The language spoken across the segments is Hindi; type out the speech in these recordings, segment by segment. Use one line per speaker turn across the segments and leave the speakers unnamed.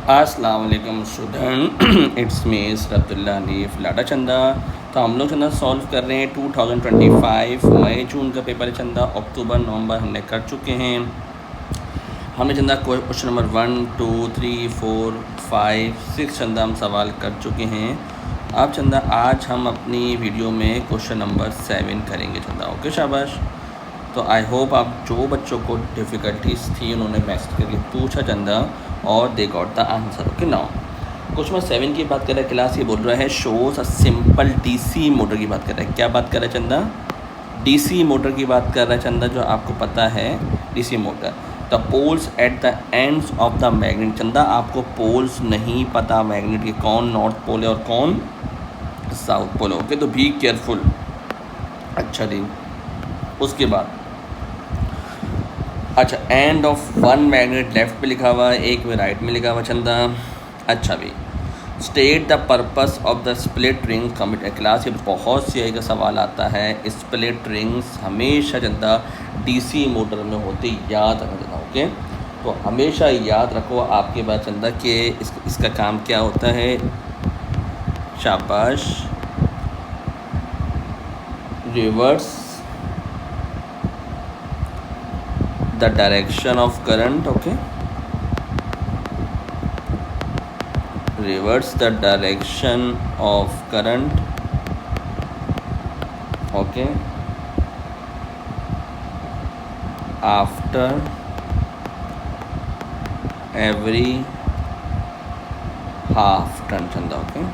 अस्सलाम वालेकुम स्टूडेंट, इट्स मी सरअब्दुल्ला हनीफ लाडा चंदा। तो हम लोग चंदा सॉल्व कर रहे हैं 2025 मई जून का पेपर चंदा। अक्टूबर नवंबर हमने कर चुके हैं। हमने चंदा क्वेश्चन नंबर 1 2 3 4 5 6 चंदा हम सवाल कर चुके हैं। अब चंदा आज हम अपनी वीडियो में क्वेश्चन नंबर 7 करेंगे चंदा। ओके शाबाश। तो आई होप आप जो बच्चों को डिफ़िकल्टीज थी उन्होंने मैसेज करके पूछा चंदा और they got the answer. Okay now question number 7 की बात कर रहा है क्लास। ये बोल रहा है shows a simple DC motor की बात कर रहा है। क्या बात कर रहा है चंदा? डीसी मोटर की बात कर रहा है चंदा, जो आपको पता है DC motor. The poles at the ends of the magnet. Chanda आपको पोल्स नहीं पता मैग्नेट के, कौन नॉर्थ पोल है और कौन साउथ पोल है। ओके तो बी केयरफुल। अच्छा जी, उसके बाद अच्छा end of one magnet left पे लिखा हुआ है, एक में राइट में लिखा हुआ चंदा। अच्छा भी state the purpose of the split ring commit. Class ये बहुत सी का सवाल आता है। स्प्लिट रिंग्स हमेशा चंदा डीसी मोटर में होते, याद रखना। ओके तो हमेशा याद रखो आपके पास चंदा कि इसका काम क्या होता है। शाबाश। Reverse the direction of current. Okay, reverse the direction of current. Okay, after every half turn चंदा। ओके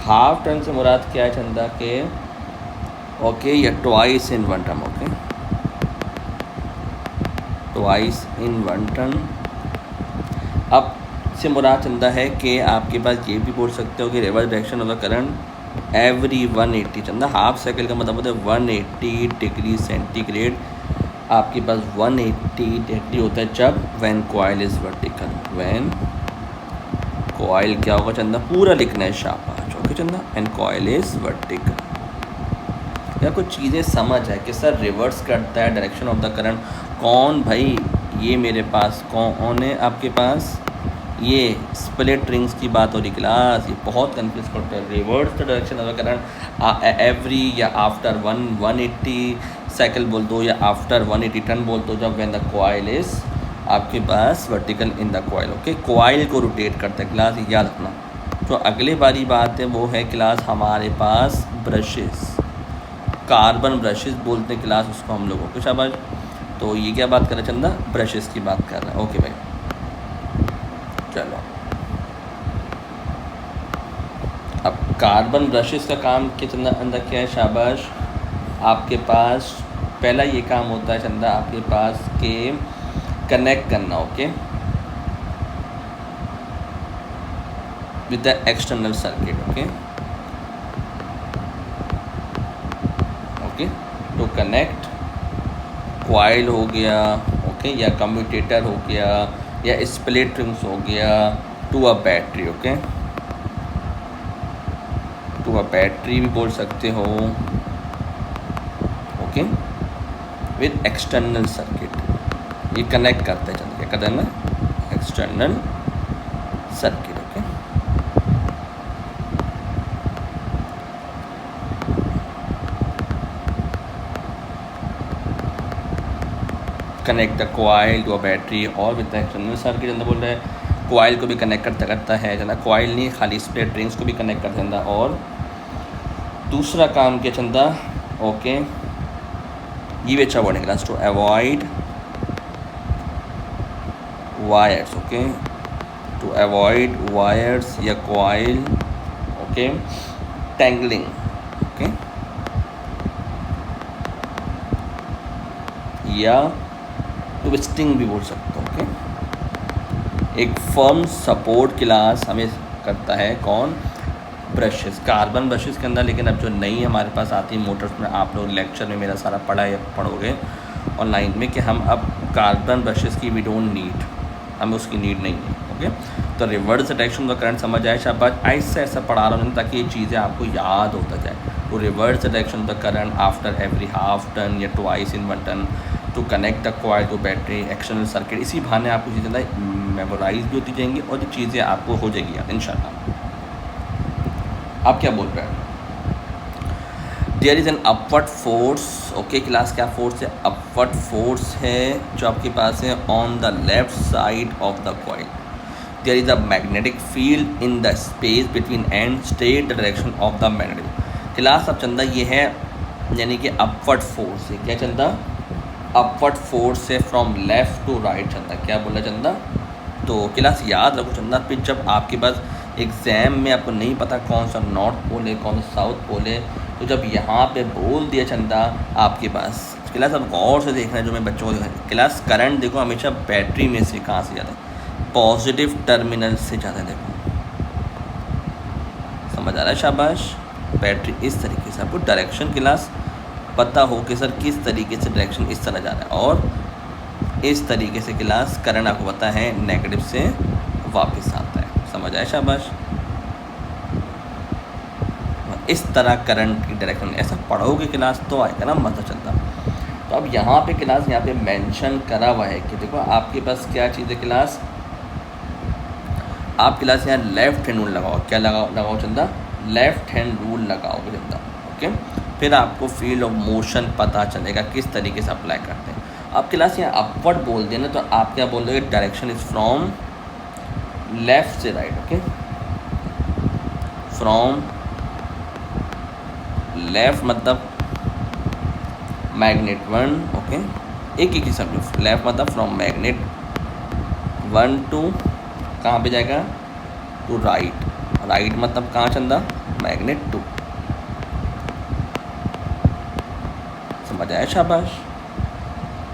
हाफ टर्न से मुराद क्या है चंदा के ओके या twice in one term. Okay twice in one turn. अब से मुराद चंदा है कि आपके पास ये भी बोल सकते हो कि reverse direction of the current every 180 चंदा। हाफ साइकिल का मतलब होता है 180 डिग्री सेंटीग्रेड। आपके पास 180 डिग्री होता है जब when coil is vertical. When coil क्या होगा चंदा, पूरा लिखना है शाबाश। ओके चंदा, एंड कॉइल इज़ वर्टिकल। या कुछ चीज़ें समझ है कि सर रिवर्स करता है डायरेक्शन ऑफ द करंट कौन भाई? ये मेरे पास कौन है आपके पास? ये स्प्लिट रिंग्स की बात हो रही क्लास। ये बहुत कन्फ्यूज करता है। Reverse the direction of the current every या आफ्टर 180 साइकिल बोल दो या आफ्टर 180 टर्न बोल दो, जब व्हेन द कॉइल इज़ आपके पास vertical in the coil. Okay coil को रोटेट करता है क्लास, याद रखना। तो अगले बारी बात है वो है क्लास हमारे पास ब्रशेस, कार्बन ब्रशेस बोलते हैं क्लास उसको हम लोगों को। शाबाश। तो ये क्या बात कर रहा है चंदा? ब्रशेस की बात कर रहा है। ओके भाई चलो। अब कार्बन ब्रशेस का काम के चंदा अंदर क्या है? शाबाश। आपके पास पहला ये काम होता है चंदा आपके पास के कनेक्ट करना। Okay with the external circuit. Okay to connect coil हो गया। ओके या कम्यूटेटर हो गया या स्प्लिट रिंग्स हो गया to a battery. Okay to a battery भी बोल सकते हो। Okay with external circuit. ये कनेक्ट करते हैं चंदा, क्या करते हैं ना, external circuit. Okay connect the coil to a battery और विद द एक्सटर्नल सर्किट। अंदर बोल रहे हैं कॉइल को भी कनेक्ट करता है चंदा। कॉइल नहीं खाली स्प्लिट रिंग्स को भी कनेक्ट कर देता। और दूसरा काम क्या चंदा? ओके ये भी अच्छा वर्ड है class, to avoid wires. Okay to avoid wires या कॉइल ओके टेंगलिंग। ओके या ट्विस्टिंग भी बोल सकते हो। ओके एक फर्म सपोर्ट क्लास हमें करता है कौन? ब्रशेस, कार्बन ब्रशेस के अंदर। लेकिन अब जो नई हमारे पास आती है मोटर्स में, आप लोग लेक्चर में मेरा सारा पढ़ोगे ऑनलाइन में कि हम अब कार्बन ब्रशेस की वी डोंट नीड, हमें उसकी नीड नहीं है। ओके तो रिवर्स डायरेक्शन का करंट समझ आए। शाबाश। ऐसा ऐसा पढ़ा रहा हूँ ताकि ये चीज़ें आपको याद होता जाए। to reverse the direction of the current after every half turn या twice in one turn to connect the coil to battery external circuit. इसी बहाने आपको चीज़ें ज़्यादा मेमोराइज भी होती जाएंगी और ये चीज़ें आपको हो जाएगी यार इंशाल्लाह। आप क्या बोल रहे हैं? There is an upward force, okay class, क्या फोर्स है? अपवर्ड फोर्स है जो आपके पास है on the left side of the coil. There is a magnetic field in the space between and state the direction of the magnetic. Class अब चंदा ये है यानी कि अपवर्ड फोर्स है, क्या चंदा? अपवर्ड फोर्स है फ्रॉम लेफ़्ट टू राइट चंदा। क्या बोला चंदा? तो क्लास याद रखो चंदा, फिर जब आपके पास एग्ज़ाम में आपको नहीं पता कौन सा नॉर्थ पोल है कौन सा साउथ पोल है, तो जब यहाँ पे बोल दिया चंदा आपके पास, क्लास अब गौर से देखना है जो मैं बच्चों को दिखा। क्लास करंट देखो हमेशा बैटरी में से कहाँ से ज़्यादा है? पॉजिटिव टर्मिनल से ज़्यादा। देखो समझ आ रहा है? शाबाश। बैटरी इस तरीके से आपको डायरेक्शन क्लास पता हो कि सर किस तरीके से डायरेक्शन इस तरह जा रहा है, और इस तरीके से क्लास करंट आपको पता है नेगेटिव से वापस आता है। समझ आया? शाबाश। इस तरह करंट की डायरेक्शन ऐसा पढ़ोगे क्लास तो आएगा ना मज़ा चलता। तो अब यहाँ पे क्लास यहाँ पे मेंशन करा हुआ है कि देखो आपके पास क्या चीज़ है क्लास, आप क्लास यहाँ लेफ़्ट हैंड रूल लगाओ। क्या लगाओ चंदा? लेफ़्ट हैंड रूल लगाओगे चंदा, ओके। फिर आपको फील्ड ऑफ मोशन पता चलेगा किस तरीके से अप्लाई करते हैं। आप क्लास यहाँ अपवर्ड बोल देना तो आप क्या बोल दोगे? डायरेक्शन इज़ फ्रॉम लेफ़्ट से राइट, ओके, फ्रॉम लेफ़्ट मतलब मैग्नेट 1, ओके, एक ही समझो। लेफ़्ट मतलब फ्रॉम मैग्नेट 1 टू कहाँ पे जाएगा? To right. राइट मतलब कहाँ चंदा? मैग्नेट 2। समझ आया? शाबाश।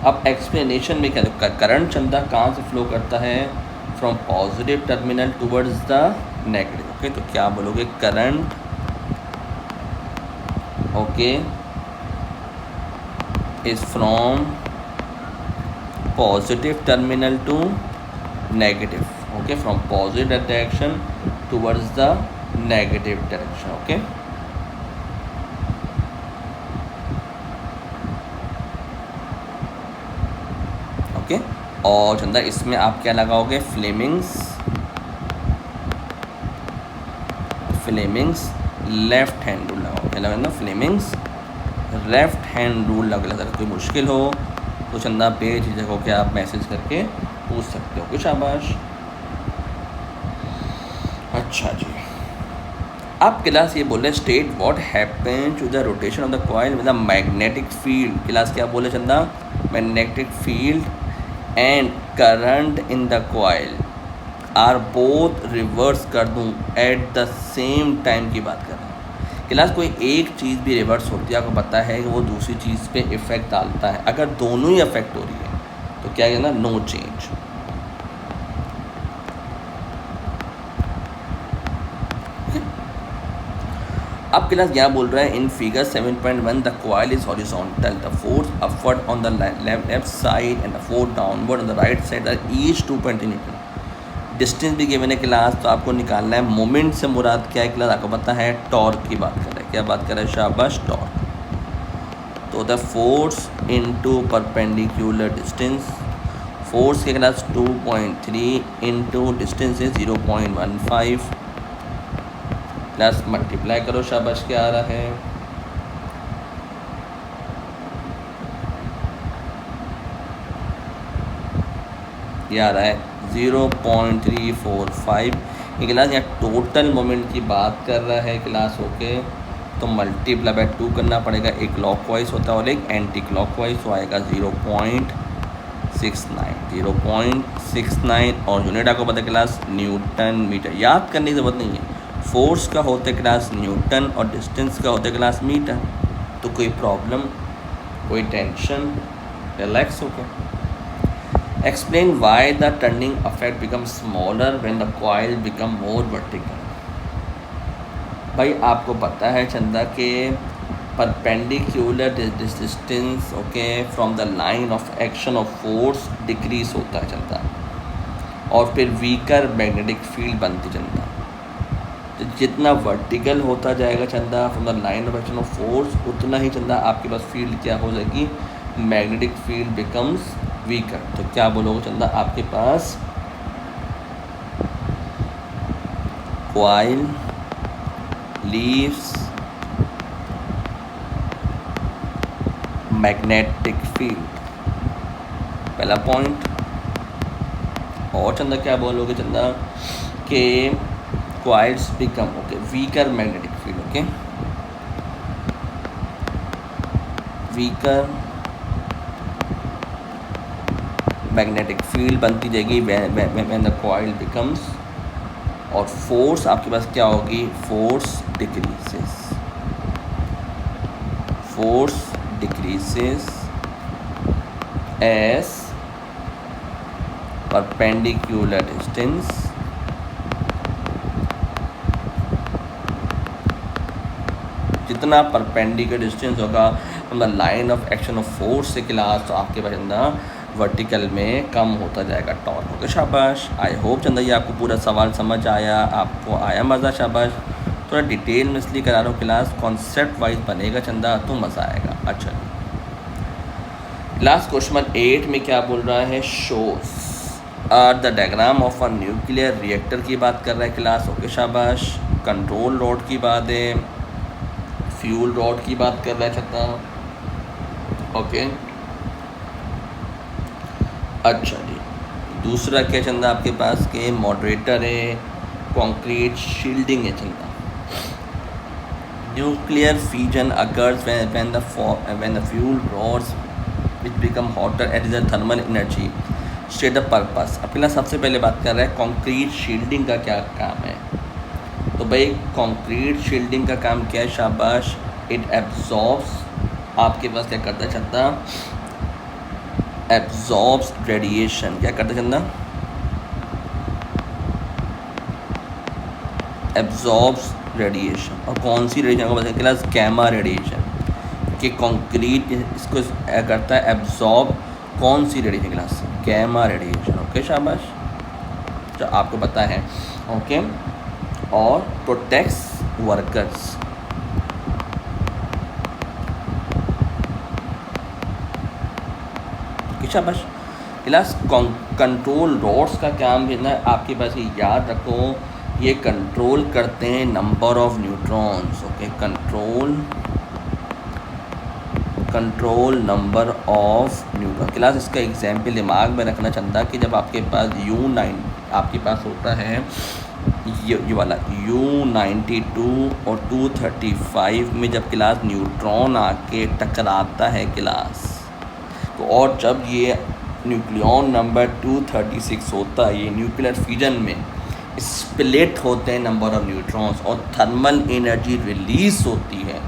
अब एक्सप्लेनेशन में क्या करंट चंदा कहाँ से फ्लो करता है? From positive terminal towards the negative, okay. तो क्या बोलोगे? Current, okay, is from positive terminal to negative, okay, from positive direction towards the negative direction, okay. Okay, और चंदा इसमें आप क्या लगाओगे? फ्लेमिंग्स लेफ्ट हैंड रूल लगाओ। क्या लगाना? फ्लेमिंग्स लेफ्ट हैंड रूल लगा। अगर कोई मुश्किल हो तो चंदा बेझिझक हो के आप मैसेज करके पूछ सकते हो। कुछ शाबाश। अच्छा जी, आप क्लास ये बोले state what happen to the rotation of the coil with the magnetic field. Class क्या बोले Chanda? Magnetic field and current in the coil are both reverse कर दूँ एट द सेम टाइम की बात कर रहा हूँ। क्लास कोई एक चीज़ भी रिवर्स होती है आपको पता है कि वो दूसरी चीज़ पे इफ़ेक्ट डालता है। अगर दोनों ही अफेक्ट हो रही है तो क्या कहना? No change. अब क्लास यहाँ बोल रहा है in figure 7.1 the coil is horizontal, the force upward on the left side and the force downward on the right side are each 2.3 newton. Distance भी गिवन है क्लास, तो आपको निकालना है मोमेंट से मुराद क्या है क्लास? आपको पता है टॉर्क की बात कर रहे हैं। क्या बात कर रहे हैं? शाबाश, टॉर्क। तो the force into perpendicular distance, force के क्लास 2.3 इनटू डिस्टेंस है 0.15 प्लस मल्टीप्लाई करो। शाबाश, क्या आ रहा है? ये आ रहा है 0.345। ये क्लास यहाँ टोटल मोमेंट की बात कर रहा है क्लास, ओके। तो मल्टीप्लाई बाय 2 करना पड़ेगा। एक क्लॉकवाइज होता है और एक एंटी क्लॉकवाइज, तो आएगा 0.69 और यूनिट आपको पता है क्लास न्यूटन मीटर। याद करने की ज़रूरत नहीं है। फोर्स का होता है क्लास न्यूटन और डिस्टेंस का होता है क्लास मीटर। तो कोई प्रॉब्लम, कोई टेंशन, रिलैक्स होकर। Explain why the turning affect become smaller when the coil become more vertical. भाई आपको पता है चंदा के perpendicular distance, okay, from the line of action of force decrease होता है चंदा, और फिर वीकर मैग्नेटिक फील्ड बनती चंदा। तो जितना वर्टिकल होता जाएगा Chanda from the line of action of force, उतना ही चंदा आपके पास फील्ड क्या हो जाएगी? Magnetic field becomes weaker. तो क्या बोलोगे चंदा, आपके पास कॉइल लीव्स मैग्नेटिक फील्ड, पहला पॉइंट। और चंदा क्या बोलोगे चंदा कि coils become okay weaker magnetic field, okay weaker magnetic field बनती जाएगी व्हेन द कॉइल बिकम्स, और फोर्स आपके पास क्या होगी, force decreases as perpendicular distance जितना परपेंडिकुलर डिस्टेंस होगा मतलब line of action of force से क्लास, तो आपके पास चंदा वर्टिकल में कम होता जाएगा टॉर्क। ओके शाबाश, आई होप चंदा ये आपको पूरा सवाल समझ आया, आपको आया मज़ा, शाबाश। थोड़ा डिटेल में इसलिए करा रहा हूँ क्लास, कॉन्सेप्ट वाइज बनेगा चंदा तो मज़ा आएगा। अच्छा लास्ट क्वेश्चन 8 में क्या बोल रहा है, shows the diagram of a nuclear reactor की बात कर रहा है क्लास। ओके शाबाश, कंट्रोल रॉड की बात है, फ्यूल रॉड की बात कर रहा है चंदा। ओके अच्छा जी, दूसरा क्या चंदा आपके पास के मॉडरेटर है, कंक्रीट शील्डिंग है चंदा। Nuclear fusion occurs when the fuel rods which become hotter at the thermal energy state the purpose। अब पहला सबसे पहले बात कर रहा है कंक्रीट शील्डिंग का क्या काम है। तो भाई कंक्रीट शील्डिंग का काम क्या है, शाबाश, इट एब्जॉर्ब्स, आपके पास क्या करता है चंदा, एब्जॉर्ब्स रेडिएशन। क्या करता है चंदा, एब्जॉर्ब्स रेडिएशन। और कौन सी रेडिएशन को बताया क्लास, गैमा रेडिएशन, कि कंक्रीट इसको करता है एब्जॉर्ब कौन सी radiation class, gamma radiation. Okay शाबाश, जो आपको पता है। ओके और प्रोटेक्ट्स वर्कर्स, शाबाश क्लास। कंट्रोल रॉड्स का काम भी ना आपके पास ये याद रखो, ये कंट्रोल करते हैं number of neutrons. Okay control number of neutron class. इसका एग्जाम्पल दिमाग में रखना चाहता कि जब आपके पास U9 आपके पास होता है ये वाला U92 और 235 में जब क्लास न्यूट्रॉन आके टकराता है क्लास, तो और जब ये न्यूक्लियॉन नंबर 236 होता है, ये न्यूक्लियर फ्यूजन में स्प्लिट होते हैं नंबर ऑफ न्यूट्रॉन्स और थर्मल एनर्जी रिलीज होती है,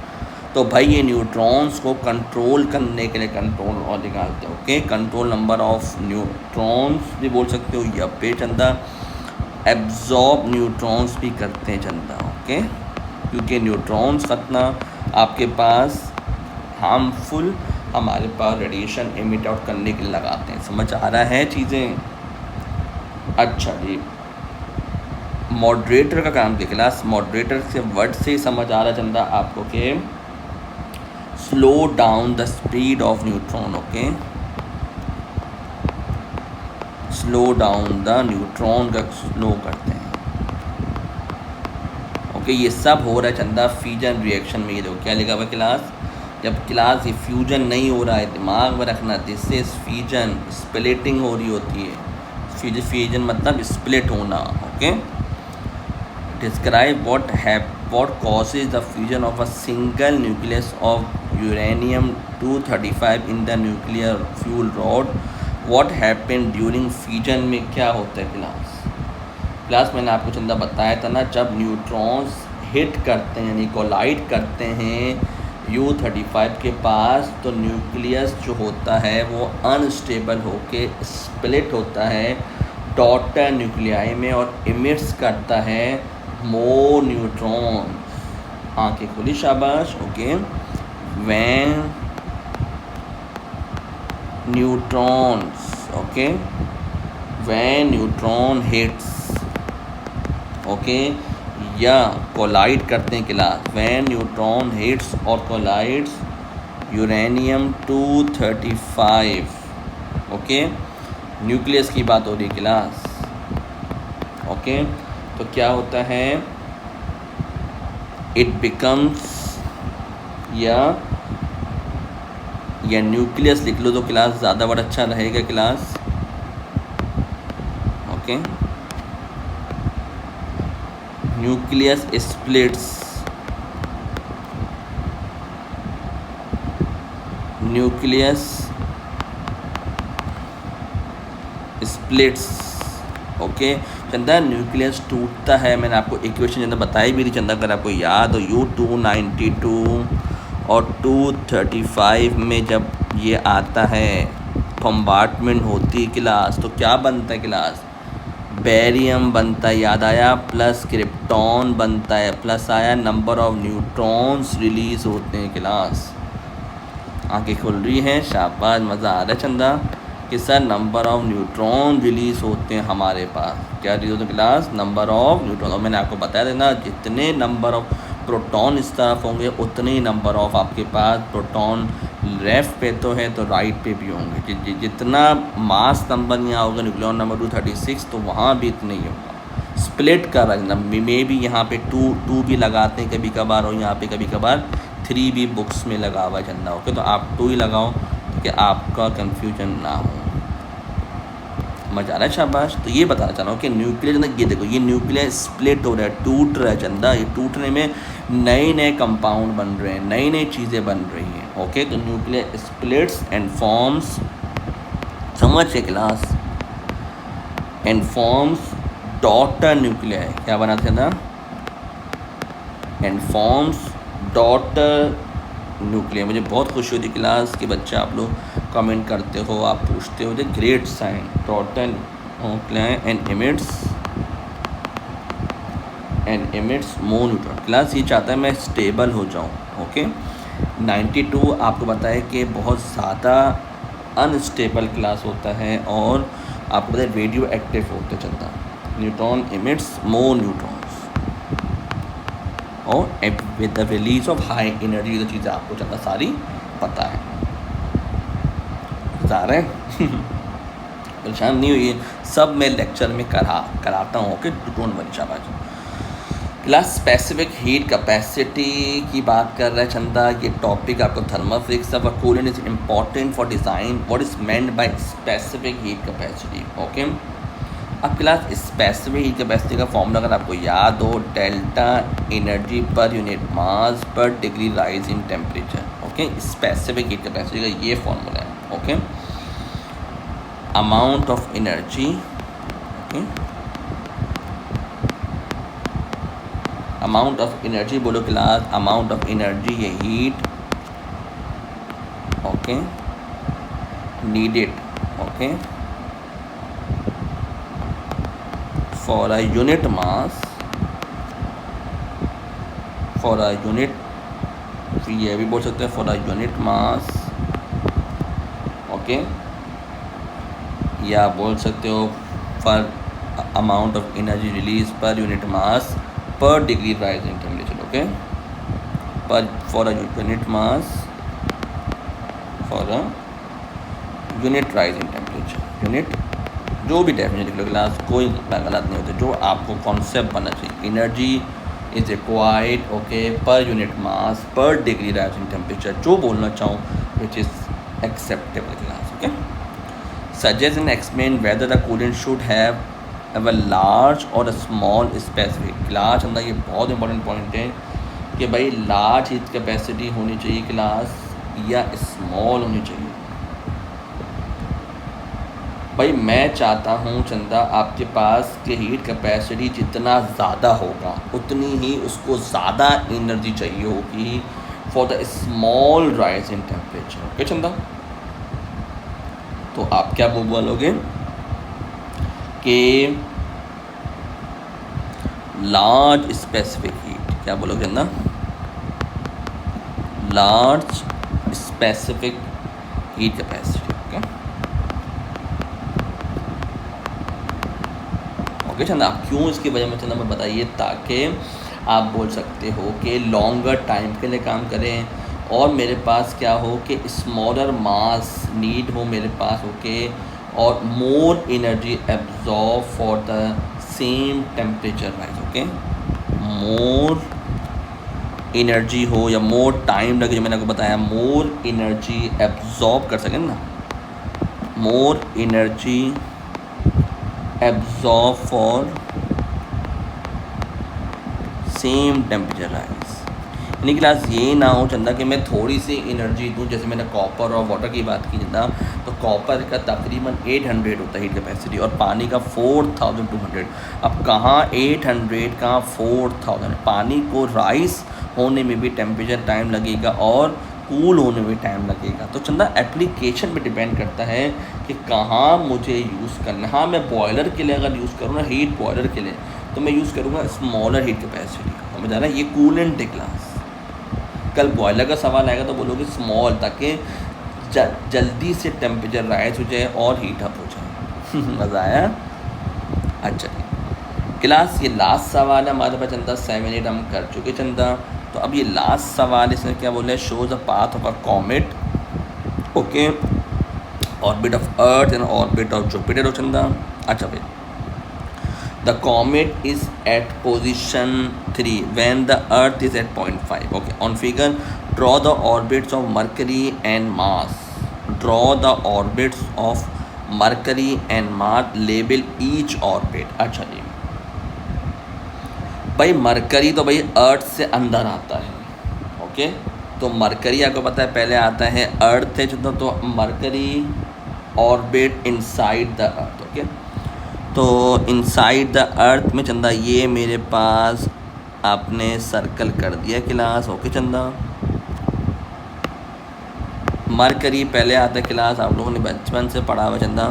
तो भाई ये न्यूट्रॉन्स को कंट्रोल करने के लिए कंट्रोल और निकालते हैं। Okay control number of neutrons भी बोल सकते हो, या पे चंदा एब्जॉर्ब न्यूट्रॉन्स भी करते हैं चंदा। ओके क्योंकि न्यूट्रॉन्स कितना आपके पास हार्मफुल हमारे पास रेडिएशन एमिट आउट करने के लिए लगाते हैं। समझ आ रहा है चीज़ें। अच्छा जी, मॉडरेटर का काम के क्लास, मॉडरेटर से वर्ड से ही समझ आ रहा चंदा आपको कि slow down the speed of neutron. Okay slow down the neutron का स्लो करते हैं। ओके ये सब हो रहा है चंदा फ्यूजन रिएक्शन में। ये देखो क्या लिखा हुआ क्लास, जब क्लास ये फ्यूजन नहीं हो रहा है, दिमाग में रखना दिस इज फ्यूजन, स्प्लिटिंग हो रही होती है। फ्यूजन मतलब स्प्लिट होना। Okay describe what causes the fusion of a single nucleus of uranium 235 in the nuclear fuel rod। what happened during fusion में क्या होता है क्लास मैंने आपको चंदा बताया था ना, जब न्यूट्रॉन्स हिट करते हैं यानी कोलाइड करते हैं U35 के पास, तो न्यूक्लियस जो होता है वो अनस्टेबल होके स्प्लिट होता है डॉटर न्यूक्लियाई में और इमिट्स करता है मोर न्यूट्रॉन। आंखें खुली शाबाश। Okay when neutrons, okay when neutron hits, okay या कोलाइड करते हैं क्लास, व्हेन न्यूट्रॉन हिट्स और कोलाइड्स यूरेनियम 235। ओके, न्यूक्लियस की बात हो रही है क्लास। ओके, तो क्या होता है, इट बिकम्स, या न्यूक्लियस लिख लो तो क्लास ज़्यादा बड़ा अच्छा रहेगा class. Okay, nucleus splits, nucleus splits. Okay चंदा, न्यूक्लियस टूटता है, मैंने आपको इक्वेशन चंदा बताई भी थी चंदा, अगर आपको याद हो, U292 और 235 में जब ये आता है, बम्बार्टमेंट होती है क्लास, तो क्या बनता है क्लास, बेरियम बनता है, याद आया, प्लस क्रिप्टॉन बनता है, प्लस आया नंबर ऑफ न्यूट्रॉन्स रिलीज होते हैं क्लास। आंखें खुल रही हैं, शाबाश, मज़ा आ रहा है चंदा कि sir number of neutron release होते हैं हमारे पास। क्या रिलीज होते हैं क्लास, नंबर ऑफ न्यूट्रॉन। और मैंने आपको बताया था ना, जितने नंबर ऑफ प्रोटॉन इस तरफ होंगे उतने ही नंबर ऑफ आपके पास प्रोटॉन लेफ्ट पे तो है तो राइट पे भी होंगे। जितना मास नंबर यहाँ होगा न्यूक्लियन नंबर 236, तो वहाँ भी इतना ही होगा। स्प्लिट कर रहा है मे भी, यहाँ पे टू भी लगाते हैं कभी कभार, और यहाँ पे कभी कभार 3 भी बुक्स में लगा हुआ है चंदा। ओके, तो आप 2 ही लगाओ कि आपका कंफ्यूजन ना हो। मजा आ रहा है, शाबाश। तो ये बताना चाह रहा हूँ कि न्यूक्लियस ना, ये देखो, ये न्यूक्लियस स्प्लिट हो रहा है, टूट रहा है चंदा। ये टूटने में नए नए कंपाउंड बन रहे हैं, नई नई चीज़ें बन रही हैं। ओके, तो न्यूक्लियस स्प्लिट्स एंड फॉर्म्स, समझ के class, and forms daughter nuclear. क्या बना चंदा, एंड फॉर्म्स डॉटर न्यूक्लियर। मुझे बहुत खुशी होती क्लास कि बच्चे आप लोग कमेंट करते हो, आप पूछते हो, great sign, daughter nuclear and emits more neutron. Class ये चाहता है मैं स्टेबल हो जाऊँ। ओके, 92 आपको बताया कि बहुत ज़्यादा अनस्टेबल क्लास होता है, और आपको बताया रेडियो एक्टिव होते चलता। न्यूट्रॉन इमिट्स मोर न्यूट्रॉन्स, और with the release of high energy, जो चीज़ें आपको चलता सारी पता है। बता रहे हैं परेशान नहीं हुई, सब मैं लेक्चर में कराता हूँ। ओके, डोंट वरी, शाबाश। क्लास स्पेसिफिक हीट कैपेसिटी की बात कर रहा है चंदा। ये टॉपिक आपको thermophysics of a coolant is important for design what is meant by specific heat capacity. Okay, अब क्लास स्पेसिफिक हीट कैपेसिटी का फॉर्मूला अगर आपको याद हो, delta energy per unit mass per degree rise in temperature. Okay, specific heat capacity का ये फॉर्मूला है। Okay, amount of energy, okay, amount of energy बोलो क्लास, अमाउंट ऑफ एनर्जी, ये heat, okay, needed, okay, for a unit mass, for a unit, ये भी बोल सकते हैं for a unit mass। Okay, या बोल सकते हो for amount of energy release per unit mass per degree rise in temperature। Okay, पर for a unit mass, for a unit rise in temperature, unit, जो भी डेफिनेशन लिख लो क्लास, कोई गलत नहीं होता, जो आपको कॉन्सेप्ट बनना चाहिए। एनर्जी इज रिक्वायर्ड, ओके, पर unit mass per degree rise in temperature, जो बोलना चाहूँ which is acceptable class. Okay, suggest and explain whether the coolant should have a large और अ स्मॉल स्पेसिफिक। क्लास अंदर ये बहुत इंपॉर्टेंट पॉइंट है कि भाई लार्ज हीट कैपेसिटी होनी चाहिए क्लास, या स्मॉल होनी चाहिए। भाई मैं चाहता हूँ चंदा आपके पास कि हीट कैपेसिटी जितना ज़्यादा होगा उतनी ही उसको ज़्यादा एनर्जी चाहिए होगी for the small rise in temperature. Okay चंदा, तो आप क्या बोलोगे कि लार्ज स्पेसिफिक हीट, क्या बोलोगे चंदा, large specific heat capacity. Okay चंदा, आप क्यों इसकी वजह में चंदा मैं बताइए, ताकि आप बोल सकते हो कि लॉन्गर टाइम के लिए काम करें, और मेरे पास क्या हो कि स्मॉलर मास नीड हो मेरे पास, ओके, और more energy absorb for the same temperature rise, okay, more energy हो या मोर टाइम लगे, जो मैंने आपको बताया, मोर एनर्जी एब्जॉर्ब कर सकें ना, more energy absorb for same temperature rise. यानी क्लास ये ना हो चंदा कि मैं थोड़ी सी एनर्जी दूँ, जैसे मैंने कॉपर और वाटर की बात की चंदा, तो कॉपर का तकरीबन 800 होता है हीट कैपेसिटी और पानी का 4200। अब कहाँ 800 कहाँ 4000, पानी को राइस होने में भी टेम्परेचर टाइम लगेगा और कूल होने में टाइम लगेगा। तो चंदा एप्लीकेशन पे डिपेंड करता है कि कहाँ मुझे यूज़ करना है। हाँ, मैं बॉयलर के लिए अगर यूज़ करूँ ना, हीट बॉयलर के लिए, तो मैं यूज़ करूँगा स्मॉलर हीट कैपेसिटी। समझ आ रहा है, ये कूलेंट है क्लास। कल बॉयलर का सवाल आएगा तो बोलोगे स्मॉल, ताकि जल्दी से टेम्परेचर राइज हो जाए और हीट अप हो जाए। मज़ा आया? अच्छा क्लास, ये लास्ट सवाल है हमारे पास चंदा, 7-8 हम कर चुके चंदा। तो अब ये लास्ट सवाल, इसमें क्या बोल रहे हैं, shows the path of a comet, okay, orbit of earth and orbit of Jupiter हो चंदा। अच्छा भाई, the comet is at position 3 when the earth is at point 5, okay, on figure draw the orbits of Mercury and Mars, draw the orbits of Mercury and Mars, label each orbit। अच्छा जी भाई, मरकरी तो भाई अर्थ से अंदर आता है, ओके, तो मरकरी आपको पता है पहले आता है अर्थ है, तो mercury orbit inside the earth, okay, तो इनसाइड द अर्थ में चंदा ये मेरे पास आपने सर्कल कर दिया क्लास, ओके चंदा। मरकरी पहले आता है क्लास, आप लोगों ने बचपन से पढ़ा हुआ चंदा,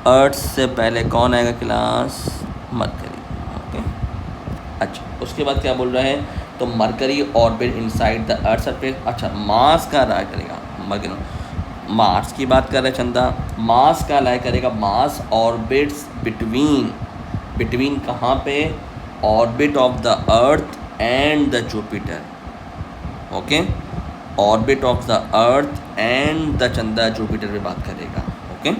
अर्थ से पहले कौन आएगा क्लास, मरकरी, ओके। अच्छा, उसके बाद क्या बोल रहे हैं, तो mercury orbit inside the earth surface. अच्छा, मास का राय करेगा, मार्स की बात कर रहे हैं चंदा, मास का लाया करेगा, मास ऑर्बिट्स बिटवीन कहाँ पे, orbit of the earth and the Jupiter, okay, orbit of the earth and the Chanda Jupiter पे बात करेगा, ओके।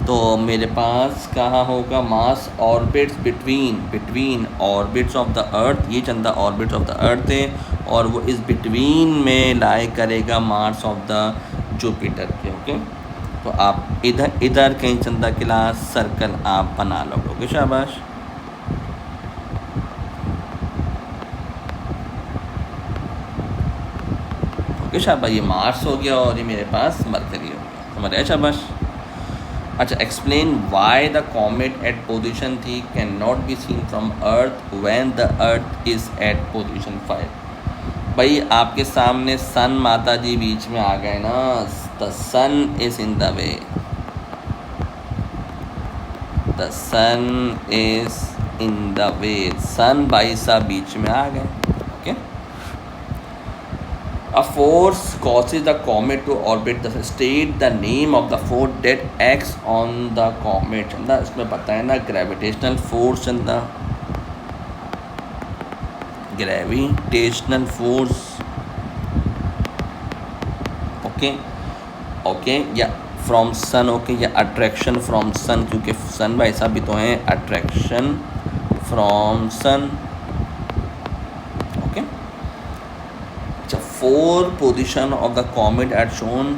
तो मेरे पास कहाँ होगा, mass orbits between orbits of the earth, ये चंदा ऑर्बिट्स ऑफ द अर्थ है, और वो इस बिटवीन में लाए करेगा मार्स ऑफ द जुपिटर के, ओके। तो आप इधर कहीं चंदा क्लास सर्कल आप बना लोगे, शाबाश। ओके शाबाश, ये मार्स हो गया और ये मेरे पास मरकरी हो गया, समझ रहे, शाबाश। अच्छा, explain why the comet at position 3 can not be seen from earth when the earth is at position 5। भाई आपके सामने सन माता जी बीच में आ गए ना, the sun is in the way, the sun is in the way, sun भाई साहब बीच में आ गए, okay. A force causes the comet to orbit the state the name of the force that acts on the comet। चंदा इसमें पता है ना, ग्रेविटेशनल फोर्स, चंदा ग्रेविटेशनल फोर्स, ओके, या फ्रॉम सन, ओके, या अट्रैक्शन फ्रॉम सन, क्योंकि सन भाई साहब भी तो हैं, अट्रैक्शन फ्रॉम सन, ओके। अच्छा, 4 position of the comet as shown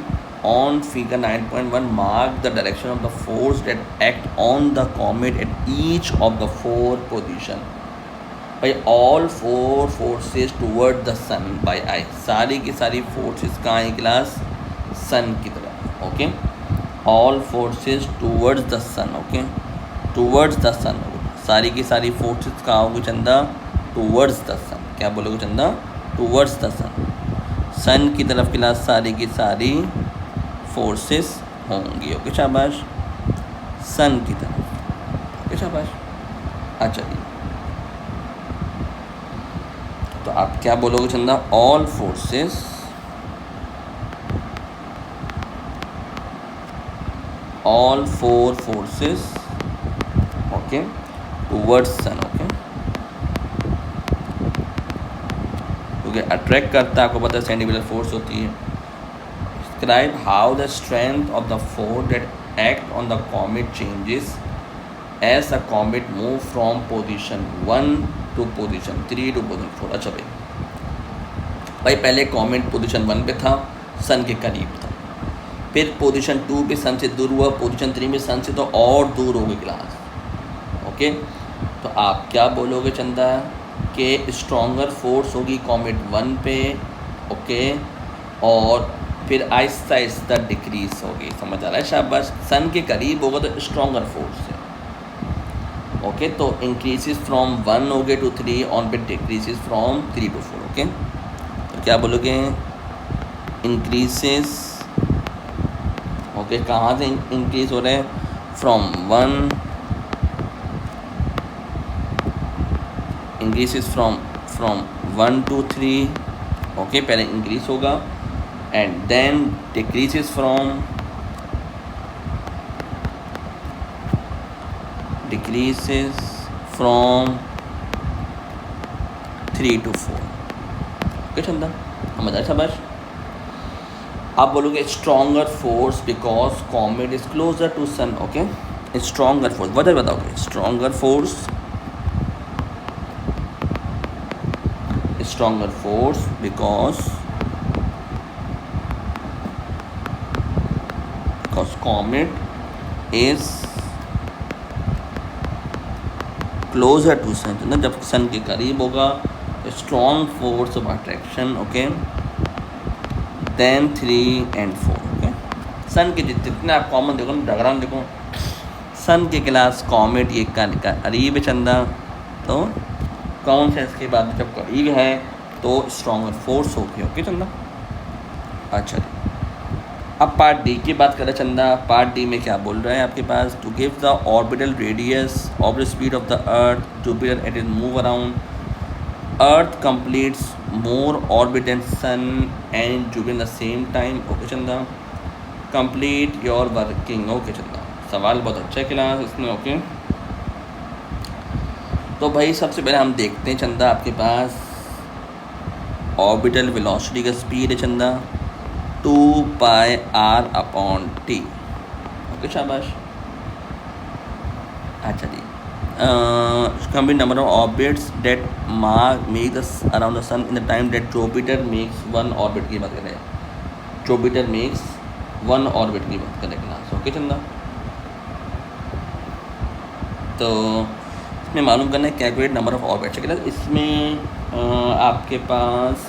on figure 9.1 mark the direction of the force that act on the comet at each of the 4 position by all 4 forces toward the sun by I। सारी की सारी फोर्सेस कहाँ हैं क्लास, सन की तरफ, okay, all forces towards the sun, okay, towards the sun, सारी की सारी फोर्सेस कहाँ होगी चंदा, टूवर्ड्स द सन। क्या बोलोगे चंदा, टूवर्ड्स द सन, सन की तरफ क्लास सारी की सारी फोर्सेस होंगी, ओके शाबाश, सन की तरफ, ओके शाबाश। अच्छा जी, तो आप क्या बोलोगे Chanda, all forces, all 4 forces, okay, towards sun, okay, क्योंकि अट्रैक्ट करता है, आपको पता है सेंटीमीटर फोर्स होती है। Describe how the strength of the force that act on the comet changes as a comet move from position 1 to position 3 to position 4। अच्छा भाई पहले कॉमेट पोजीशन 1 पे था, सन के करीब था, फिर पोजीशन 2 पे सन से दूर हुआ, पोजीशन 3 में सन से तो और दूर हो गई क्लास। ओके, तो आप क्या बोलोगे चंदा कि स्ट्रॉन्गर फोर्स होगी कॉमेट 1 पे, ओके, और फिर आहिस्ता आहिस्ता डिक्रीज होगी। समझ आ रहा है? शाबाश। सन के करीब होगा तो स्ट्रॉन्गर फोर्स है। ओके, तो इंक्रीजेस फ्रॉम 1 हो गए टू 3 ऑन पे डिक्रीजेस फ्रॉम 3 टू 4। ओके, तो क्या बोलोगे? इंक्रीजेस, ओके, कहाँ से इंक्रीज हो रहे हैं? From 1, increases from 1 to 3। Okay, पहले इंक्रीज होगा and then decreases from 3 to 4। Okay Chanda, समझ आया? शाबाश। आप बोलोगे stronger force because comet is closer to sun. Okay, stronger force वजह बताओगे? Stronger force because comet is closer to sun। ना जब सन के करीब होगा तो strong force of attraction, okay, then 3 and 4। Okay, sun के जितने आप कॉमन देखो ना, डायग्राम देखो, सन के क्लास कॉमेट ये करीब है चंदा, तो कौन सा इसके बाद जब करीब है तो स्ट्रॉन्गर फोर्स होगी। ओके चंदा, अच्छा जी। अब पार्ट डी की बात करें चंदा, पार्ट डी में क्या बोल रहा है आपके पास? To give the orbital radius of the speed of the earth Jupiter at is move around earth completes more orbit then sun and Jupiter the same time. Okay Chanda, complete your working. Okay Chanda, सवाल बहुत अच्छा है क्लास इसमें। ओके, तो भाई सबसे पहले हम देखते हैं चंदा, आपके पास ऑर्बिटल वेलोसिटी का स्पीड है चंदा 2πr/t। ओके शाबाश। अच्छा जी, complete number of orbits that make the around the sun in the time that Jupiter makes 1 orbit की बात करें, जुपिटर मेक्स 1 ऑर्बिट की बात करें क्लास। ओके चंदा, तो इसमें मालूम करना है calculate number of orbits class. इसमें आपके पास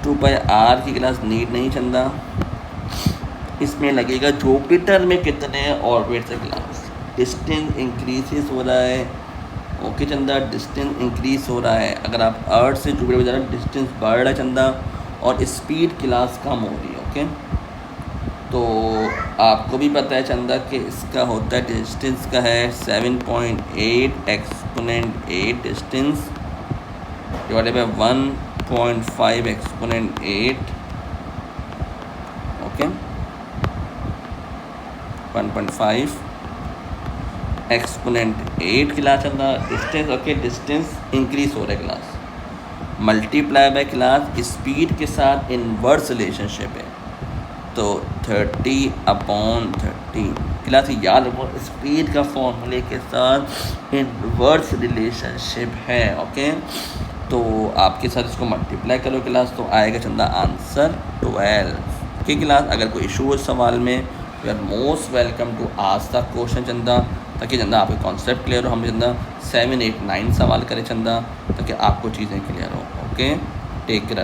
2πr की क्लास नीड नहीं चंदा, इसमें लगेगा जुपिटर में कितने ऑर्बिट्स है क्लास। डिस्टेंस इंक्रीजेस हो रहा है। ओके चंदा, डिस्टेंस इंक्रीज हो रहा है। अगर आप अर्थ से जुपिटर जा रहे हैं डिस्टेंस बढ़ रहा है चंदा, और स्पीड क्लास कम हो रही है। ओके, तो आपको भी पता है चंदा कि इसका होता है डिस्टेंस का है 7.8 exponent 8 distance divided by 1.5 exponent 8। Okay, 1.5 exponent 8 class चंदा डिस्टेंस। ओके, डिस्टेंस इंक्रीज हो रहा है class, multiply by class speed के साथ इनवर्स रिलेशनशिप है, तो 30/30 क्लास याद रखो, स्पीड का फॉर्मूले के साथ इनवर्स रिलेशनशिप है। ओके, तो आपके साथ इसको मल्टीप्लाई करो क्लास, तो आएगा चंदा आंसर 12 की क्लास। अगर कोई इशू हो सवाल में, you are most welcome to ask the question Chanda, ताकि चंदा आपके कॉन्सेप्ट क्लियर हो। हम चंदा 7, 8, 9 सवाल करें चंदा, ताकि आपको चीज़ें क्लियर हो। Okay, take care.